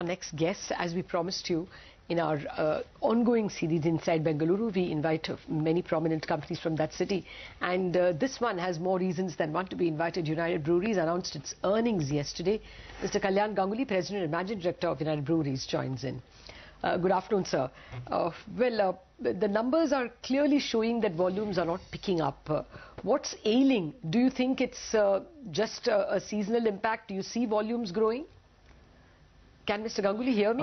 next guest. As we promised you in our ongoing series Inside Bengaluru, we invite many prominent companies from that city, and this one has more reasons than one to be invited. United Breweries announced its earnings yesterday. Mr. Kalyan Ganguly, President and Managing Director of United Breweries, joins in. Good afternoon, sir. The numbers are clearly showing that volumes are not picking up. What's ailing? Do you think it's just a seasonal impact? Do you see volumes growing? Can Mr. Ganguly hear me?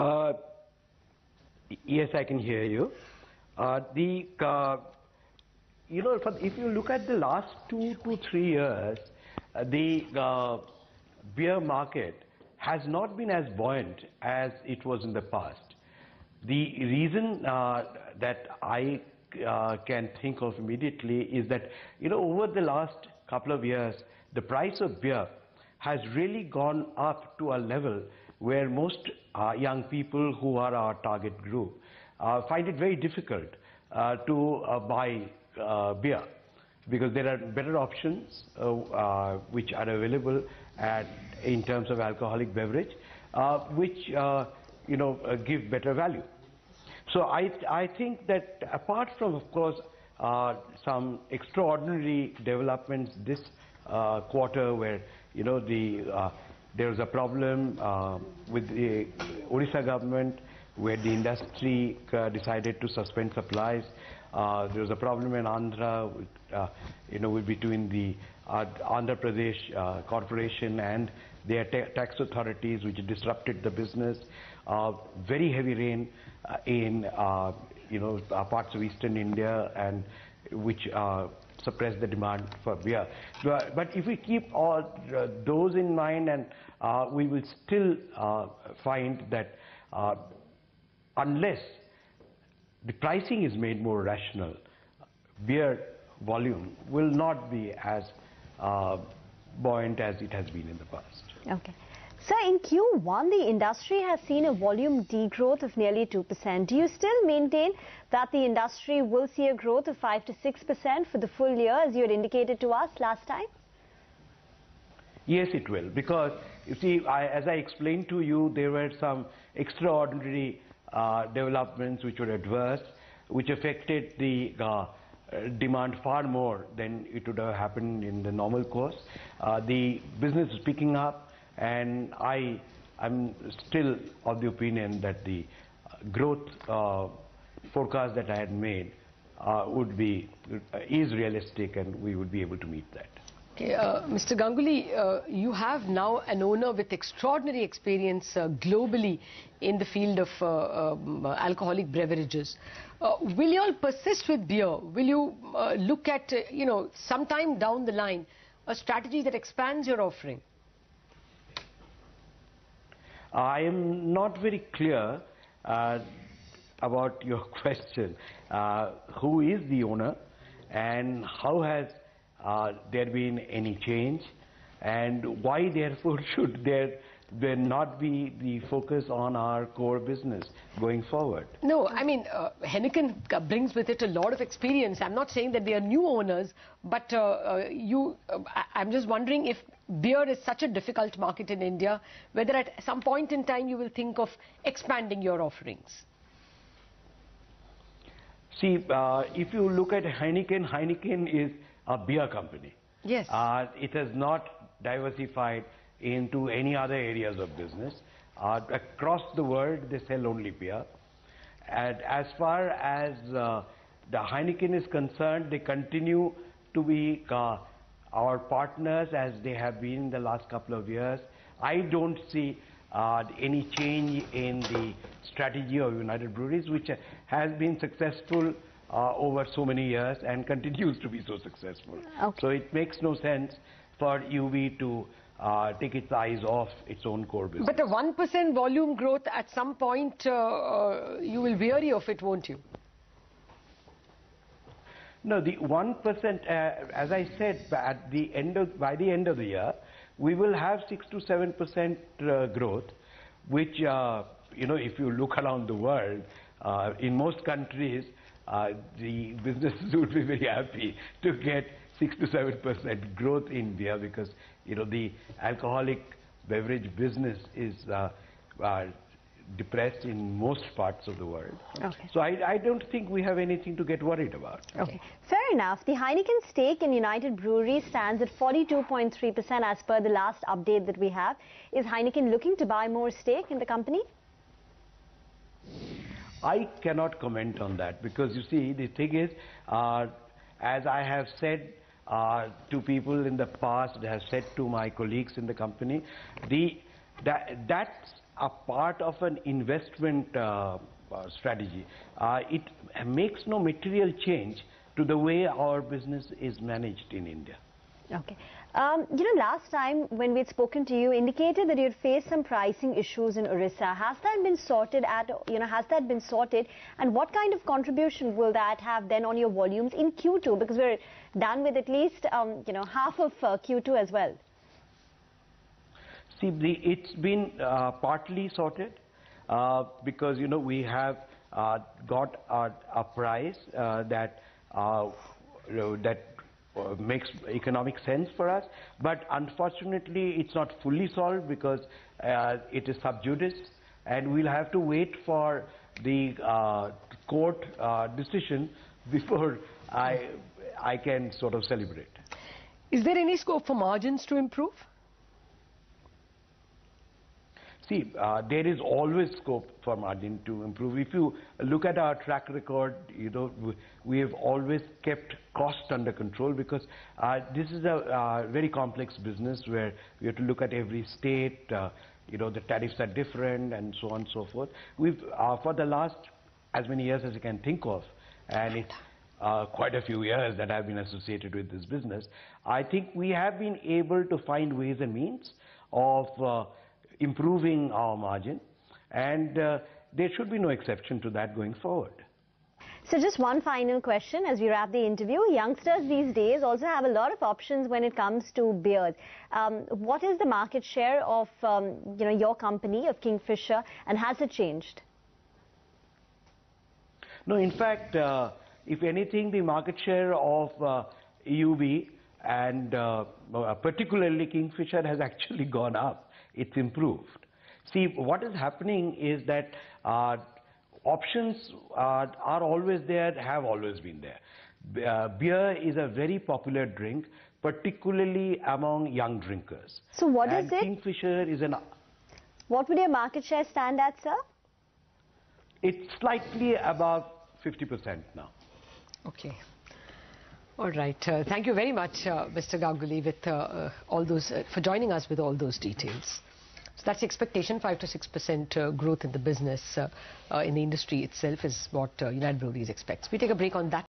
Yes, I can hear you. If you look at the last 2 to 3 years, the beer market has not been as buoyant as it was in the past. The reason that I can think of immediately is that, over the last couple of years, the price of beer has really gone up to a level where most young people who are our target group find it very difficult to buy beer, because there are better options which are available in terms of alcoholic beverage, which give better value. So I think that apart from, of course, some extraordinary developments this quarter, where there was a problem with the Odisha government, where the industry decided to suspend supplies. There was a problem in Andhra, between the Andhra Pradesh Corporation and their tax authorities, which disrupted the business. Very heavy rain in parts of eastern India, and which suppress the demand for beer. But if we keep all those in mind, and we will still find that unless the pricing is made more rational, beer volume will not be as buoyant as it has been in the past. Okay. Sir, in Q1, the industry has seen a volume degrowth of nearly 2%. Do you still maintain that the industry will see a growth of 5 to 6% for the full year, as you had indicated to us last time? Yes, it will, because you see, as I explained to you, there were some extraordinary developments which were adverse, which affected the demand far more than it would have happened in the normal course. The business is picking up, and I am still of the opinion that the growth forecast that I had made is realistic, and we would be able to meet that. Okay, Mr. Ganguly, you have now an owner with extraordinary experience globally in the field of alcoholic beverages. Will you all persist with beer? Will you look at, sometime down the line, a strategy that expands your offering? I am not very clear about your question. Who is the owner, and how has there been any change, and why therefore should there not be the focus on our core business going forward? No, I mean, Heineken brings with it a lot of experience. I'm not saying that they are new owners, but I'm just wondering if beer is such a difficult market in India, whether at some point in time you will think of expanding your offerings. See, if you look at Heineken, Heineken is a beer company. Yes. It has not diversified into any other areas of business. Across the world, they sell only beer. And as far as the Heineken is concerned, they continue to be our partners, as they have been in the last couple of years. I don't see any change in the strategy of United Breweries, which has been successful over so many years and continues to be so successful. Okay. So it makes no sense for UB to take its eyes off its own core business. But a 1% volume growth, at some point, you will weary of it, won't you? No, the 1%, as I said, by the end of the year, we will have 6 to 7% growth, which, if you look around the world, in most countries, the businesses would be very happy to get 6 to 7% growth in beer, because the alcoholic beverage business is depressed in most parts of the world. Okay. So I don't think we have anything to get worried about. Okay, fair enough. The Heineken stake in United Breweries stands at 42.3% as per the last update that we have. Is Heineken looking to buy more stake in the company? I cannot comment on that because you see, the thing is, as I have said to people in the past, I have said to my colleagues in the company, that's a part of an investment strategy. It makes no material change to the way our business is managed in India. Okay. Last time when we had spoken to you, indicated that you had faced some pricing issues in Orissa. Has that been sorted and what kind of contribution will that have then on your volumes in Q2? Because we're done with at least, half of Q2 as well. See, it's been partly sorted because, we have got a price that makes economic sense for us, but unfortunately it's not fully solved because it is sub judice, and we'll have to wait for the court decision before I can sort of celebrate. Is there any scope for margins to improve? See, there is always scope for margin to improve. If you look at our track record, we have always kept cost under control because this is a very complex business where we have to look at every state, the tariffs are different and so on and so forth. We've, for the last as many years as you can think of, and it's quite a few years that I've been associated with this business, I think we have been able to find ways and means of improving our margin, and there should be no exception to that going forward. So just one final question as we wrap the interview. Youngsters these days also have a lot of options when it comes to beers. What is the market share of your company, of Kingfisher, and has it changed? No, in fact, if anything, the market share of EUB and particularly Kingfisher has actually gone up. It's improved. See, what is happening is that options are always there, have always been there. Beer is a very popular drink, particularly among young drinkers. So what is it? Kingfisher is an... What would your market share stand at, sir? It's slightly above 50% now. Okay. All right. Thank you very much, Mr. Ganguly, with all those for joining us with all those details. So that's the expectation. 5 to 6% growth in the business in the industry itself is what United Breweries expects. We take a break on that.